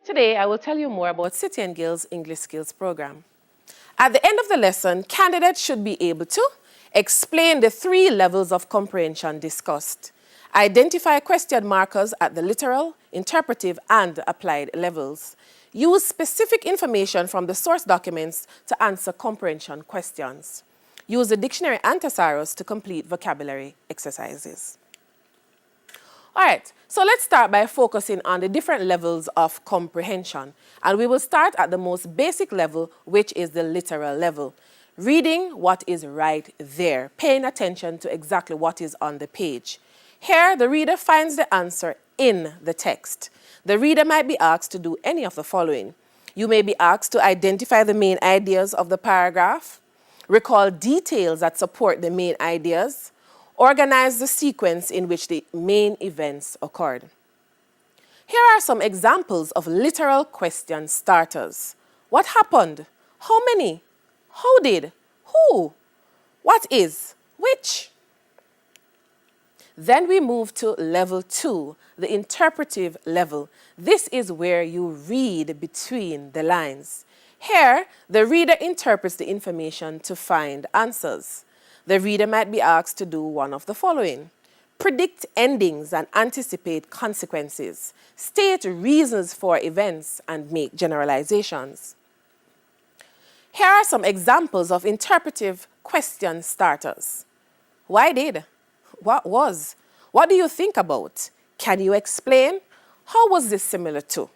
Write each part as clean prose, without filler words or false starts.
Today, I will tell you more about City and Guilds English Skills Program. At the end of the lesson, candidates should be able to explain the 3 levels of comprehension discussed, identify question markers at the literal, interpretive, and applied levels, use specific information from the source documents to answer comprehension questions, use the dictionary and thesaurus to complete vocabulary exercises. All right, so let's start by focusing on the different levels of comprehension. And we will start at the most basic level, which is the literal level. Reading what is right there, paying attention to exactly what is on the page. Here, the reader finds the answer in the text. The reader might be asked to do any of the following. You may be asked to identify the main ideas of the paragraph, recall details that support the main ideas, organize the sequence in which the main events occurred. Here are some examples of literal question starters. What happened? How many? How did? Who? What is? Which? Then we move to level 2, the interpretive level. This is where you read between the lines. Here, the reader interprets the information to find answers. The reader might be asked to do one of the following. Predict endings and anticipate consequences. State reasons for events and make generalizations. Here are some examples of interpretive question starters. Why did? What was? What do you think about? Can you explain? How was this similar to?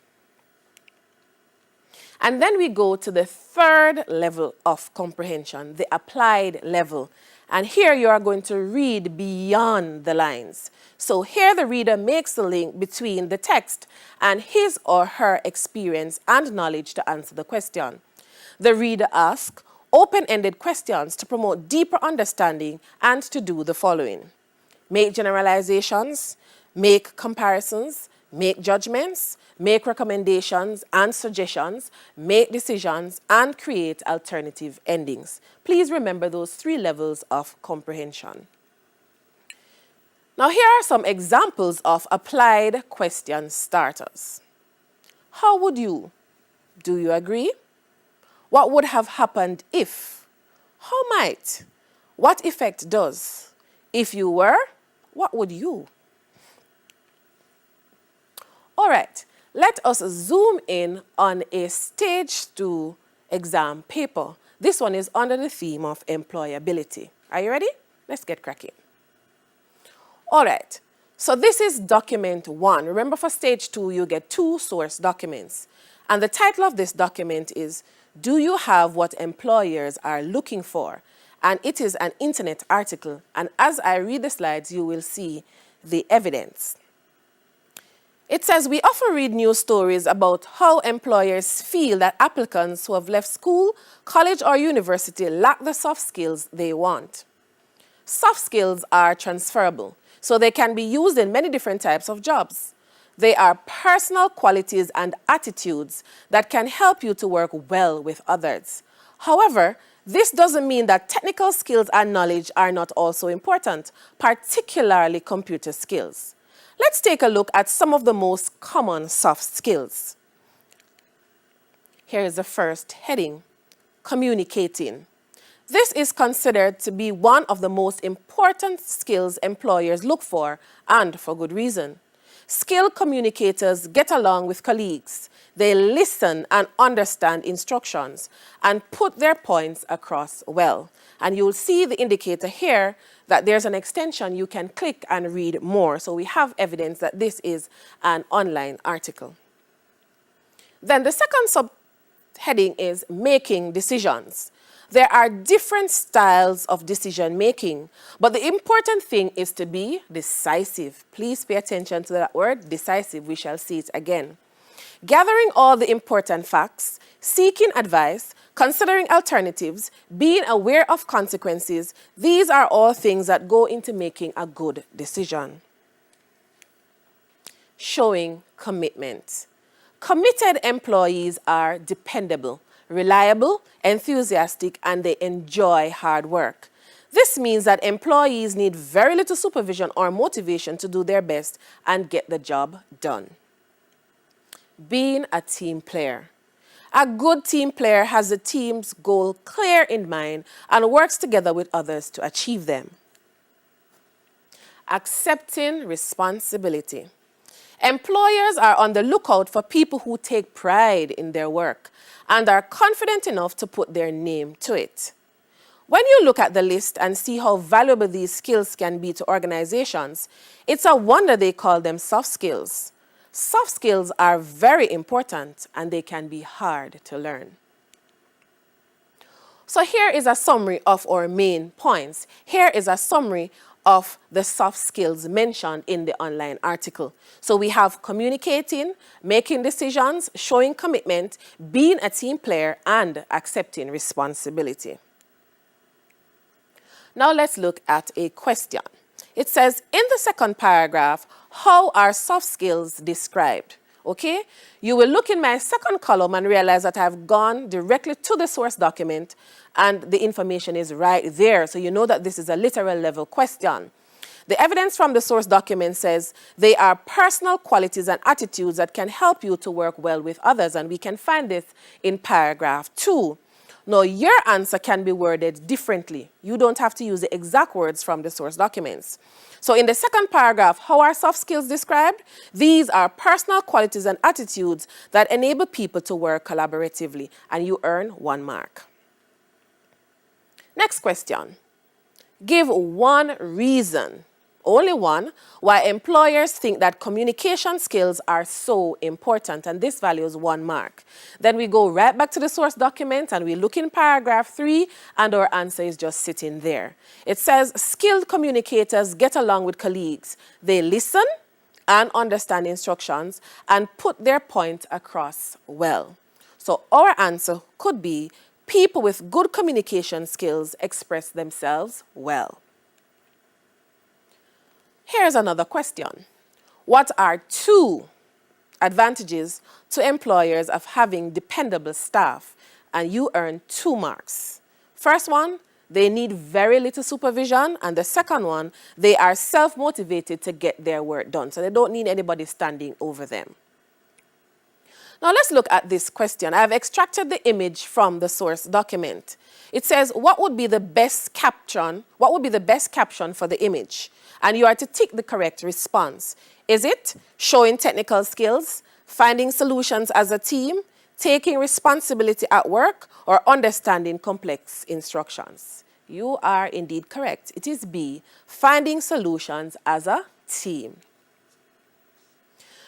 And then we go to the 3rd level of comprehension, the applied level. And here you are going to read beyond the lines. So here the reader makes the link between the text and his or her experience and knowledge to answer the question. The reader asks open-ended questions to promote deeper understanding and to do the following. Make generalizations, make comparisons, make judgments, make recommendations and suggestions, make decisions, and create alternative endings. Please remember those 3 levels of comprehension. Now here are some examples of applied question starters. How would you? Do you agree? What would have happened if? How might? What effect does? If you were, what would you? All right. Let us zoom in on a stage 2 exam paper. This one is under the theme of employability. Are you ready? Let's get cracking. All right, so this is document 1. Remember, for stage 2, you get 2 source documents. And the title of this document is, Do You Have What Employers Are Looking For? And it is an internet article. And as I read the slides, you will see the evidence. It says, we often read news stories about how employers feel that applicants who have left school, college, or university lack the soft skills they want. Soft skills are transferable, so they can be used in many different types of jobs. They are personal qualities and attitudes that can help you to work well with others. However, this doesn't mean that technical skills and knowledge are not also important, particularly computer skills. Let's take a look at some of the most common soft skills. Here is the first heading, communicating. This is considered to be one of the most important skills employers look for, and for good reason. Skilled communicators get along with colleagues. They listen and understand instructions and put their points across well. And you'll see the indicator here that there's an extension you can click and read more. So we have evidence that this is an online article. Then the second subheading is making decisions. There are different styles of decision making, but the important thing is to be decisive. Please pay attention to that word, decisive. We shall see it again. Gathering all the important facts, seeking advice, considering alternatives, being aware of consequences, these are all things that go into making a good decision. Showing commitment. Committed employees are dependable, reliable, enthusiastic, and they enjoy hard work. This means that employees need very little supervision or motivation to do their best and get the job done. being a team player. A good team player has the team's goal clear in mind and works together with others to achieve them. Accepting responsibility. Employers are on the lookout for people who take pride in their work and are confident enough to put their name to it. When you look at the list and see how valuable these skills can be to organizations, it's a wonder they call them soft skills. Soft skills are very important and they can be hard to learn. So here is a summary of our main points. Here is a summary of the soft skills mentioned in the online article. So we have communicating, making decisions, showing commitment, being a team player, and accepting responsibility. Now let's look at a question. It says, in the second paragraph, how are soft skills described? Okay, you will look in my second column and realize that I've gone directly to the source document and the information is right there. So you know that this is a literal level question. The evidence from the source document says they are personal qualities and attitudes that can help you to work well with others. And we can find this in paragraph 2. Now, your answer can be worded differently. You don't have to use the exact words from the source documents. So in the second paragraph, how are soft skills described? These are personal qualities and attitudes that enable people to work collaboratively, and you earn 1 mark. Next question. Give one reason, only one, why employers think that communication skills are so important, and this value is 1 mark. Then we go right back to the source document and we look in paragraph 3 and our answer is just sitting there. It says skilled communicators get along with colleagues. They listen and understand instructions and put their point across well. So our answer could be people with good communication skills express themselves well. Here's another question. What are 2 advantages to employers of having dependable staff? And you earn 2 marks. First one, they need very little supervision. And the second one, they are self-motivated to get their work done. So they don't need anybody standing over them. Now let's look at this question. I've extracted the image from the source document. It says, what would be the best caption? What would be the best caption for the image? And you are to tick the correct response. Is it showing technical skills, finding solutions as a team, taking responsibility at work, or understanding complex instructions? You are indeed correct. It is B, finding solutions as a team.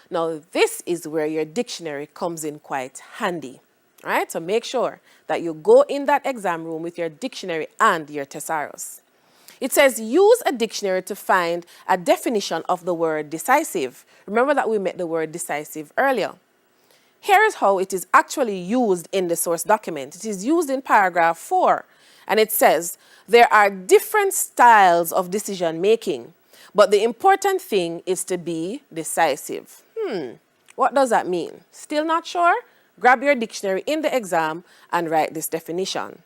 Now, this is where your dictionary comes in quite handy, right? So make sure that you go in that exam room with your dictionary and your thesaurus. It says use a dictionary to find a definition of the word decisive. Remember that we met the word decisive earlier. Here is how it is actually used in the source document. It is used in paragraph 4, and it says there are different styles of decision making, but the important thing is to be decisive. What does that mean? Still not sure? Grab your dictionary in the exam and write this definition.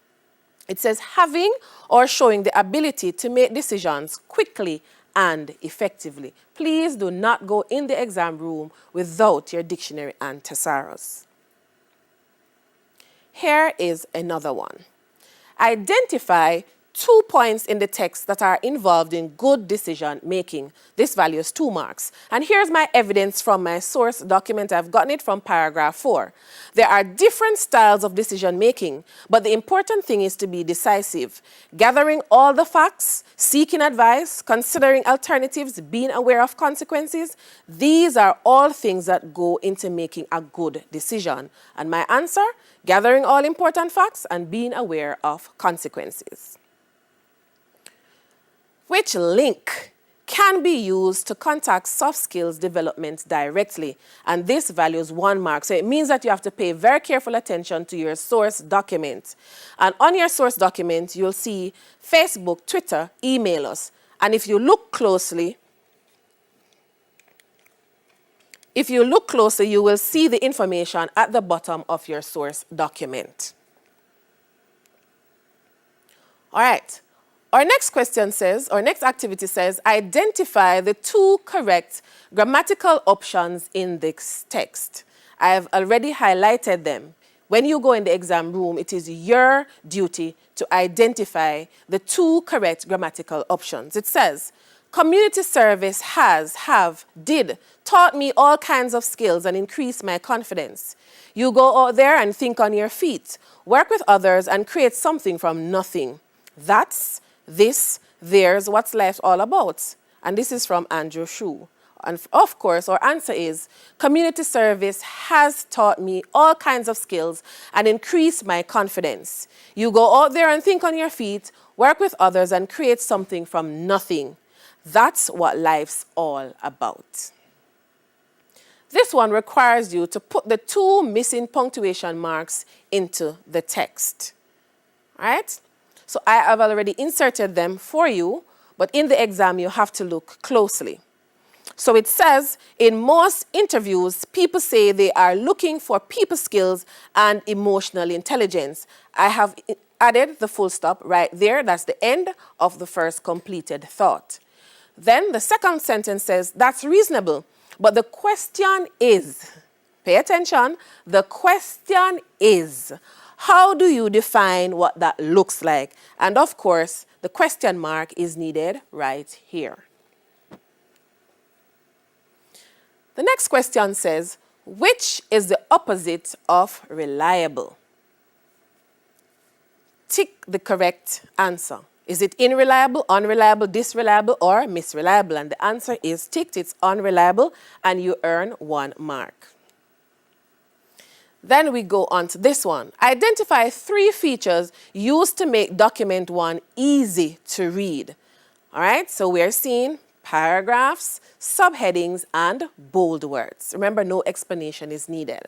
It says having or showing the ability to make decisions quickly and effectively. Please do not go in the exam room without your dictionary and thesaurus. Here is another one. Identify 2 points in the text that are involved in good decision making. This value is 2 marks. And here's my evidence from my source document. I've gotten it from paragraph 4. There are different styles of decision making, but the important thing is to be decisive. Gathering all the facts, seeking advice, considering alternatives, being aware of consequences. These are all things that go into making a good decision. And my answer, gathering all important facts and being aware of consequences. Which link can be used to contact soft skills development directly? And this value is 1 mark. So it means that you have to pay very careful attention to your source document. And on your source document, you'll see Facebook, Twitter, email us. And if you look closely, you will see the information at the bottom of your source document. All right. Our next question says, our next activity says, identify the 2 correct grammatical options in this text. I have already highlighted them. When you go in the exam room, it is your duty to identify the 2 correct grammatical options. It says, community service did, taught me all kinds of skills and increased my confidence. You go out there and think on your feet, work with others and create something from nothing. That's, this, there's what's life all about. And this is from Andrew Shue. And of course, our answer is, community service has taught me all kinds of skills and increased my confidence. You go out there and think on your feet, work with others and create something from nothing. That's what life's all about. This one requires you to put the 2 missing punctuation marks into the text. All right? So I have already inserted them for you, but in the exam you have to look closely. So it says, in most interviews, people say they are looking for people skills and emotional intelligence. I have added the full stop right there. That's the end of the first completed thought. Then the second sentence says, that's reasonable. But the question is, pay attention, the question is, how do you define what that looks like? And of course, the question mark is needed right here. The next question says, which is the opposite of reliable? Tick the correct answer. Is it unreliable, unreliable, disreliable, or misreliable? And the answer is ticked, it's unreliable, and you earn 1 mark. Then we go on to this one. Identify 3 features used to make document 1 easy to read. All right, so we're seeing paragraphs, subheadings, and bold words. Remember, no explanation is needed.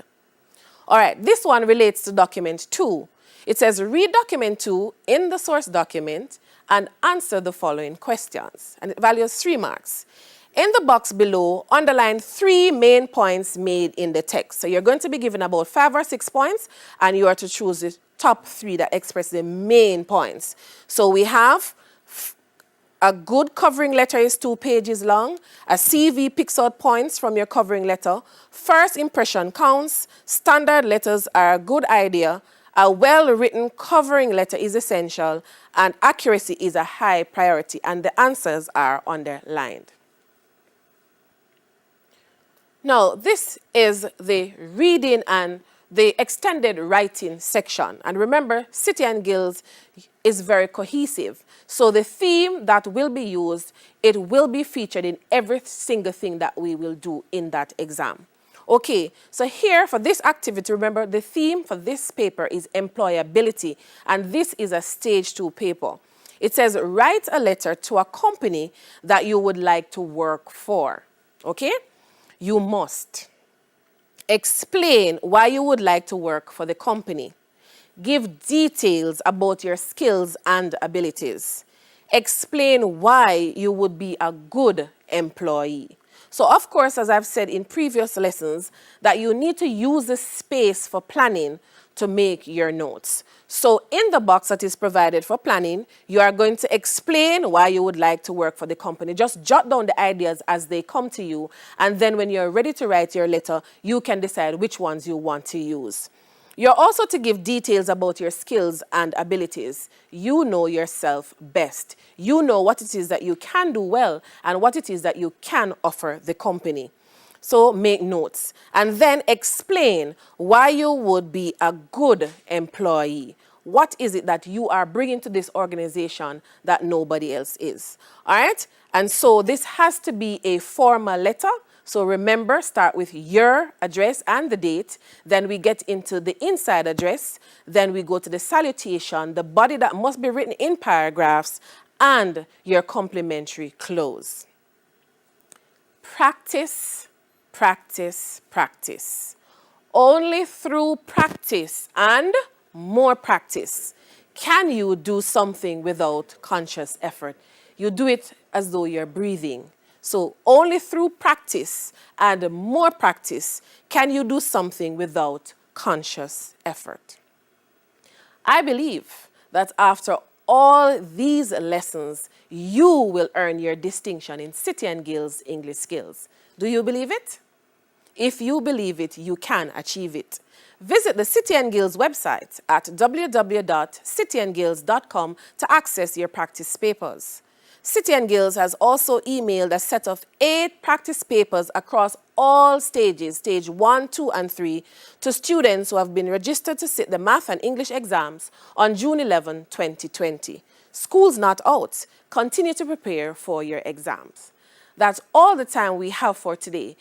All right, this one relates to document 2. It says, read document 2 in the source document and answer the following questions. And it values 3 marks. In the box below, underline 3 main points made in the text. So you're going to be given about 5 or 6 points, and you are to choose the top 3 that express the main points. So we have a good covering letter is 2 pages long. A CV picks out points from your covering letter. First impression counts. Standard letters are a good idea. A well-written covering letter is essential. And accuracy is a high priority. And the answers are underlined. Now, this is the reading and the extended writing section. And remember, City and Guilds is very cohesive. So the theme that will be used, it will be featured in every single thing that we will do in that exam. Okay, so here for this activity, remember the theme for this paper is employability, and this is a stage 2 paper. It says, write a letter to a company that you would like to work for. Okay, you must explain why you would like to work for the company. Give details about your skills and abilities. Explain why you would be a good employee. So, of course, as I've said in previous lessons, that you need to use the space for planning to make your notes. So, in the box that is provided for planning, you are going to explain why you would like to work for the company. Just jot down the ideas as they come to you, and then when you're ready to write your letter, you can decide which ones you want to use. You're also to give details about your skills and abilities. You know yourself best. You know what it is that you can do well and what it is that you can offer the company. So make notes and then explain why you would be a good employee. What is it that you are bringing to this organization that nobody else is? All right? And so this has to be a formal letter. So remember, start with your address and the date. Then we get into the inside address. Then we go to the salutation, the body that must be written in paragraphs, and your complimentary close. Practice, practice, practice. Only through practice and more practice can you do something without conscious effort. You do it as though you're breathing. So only through practice and more practice can you do something without conscious effort. I believe that after all these lessons, you will earn your distinction in City and Guilds English Skills. Do you believe it? If you believe it, you can achieve it. Visit the City and Guilds website at www.cityandguilds.com to access your practice papers. City and Guilds has also emailed a set of 8 practice papers across all stages, stage 1, 2, and 3, to students who have been registered to sit the Math and English exams on June 11, 2020. School's not out. Continue to prepare for your exams. That's all the time we have for today.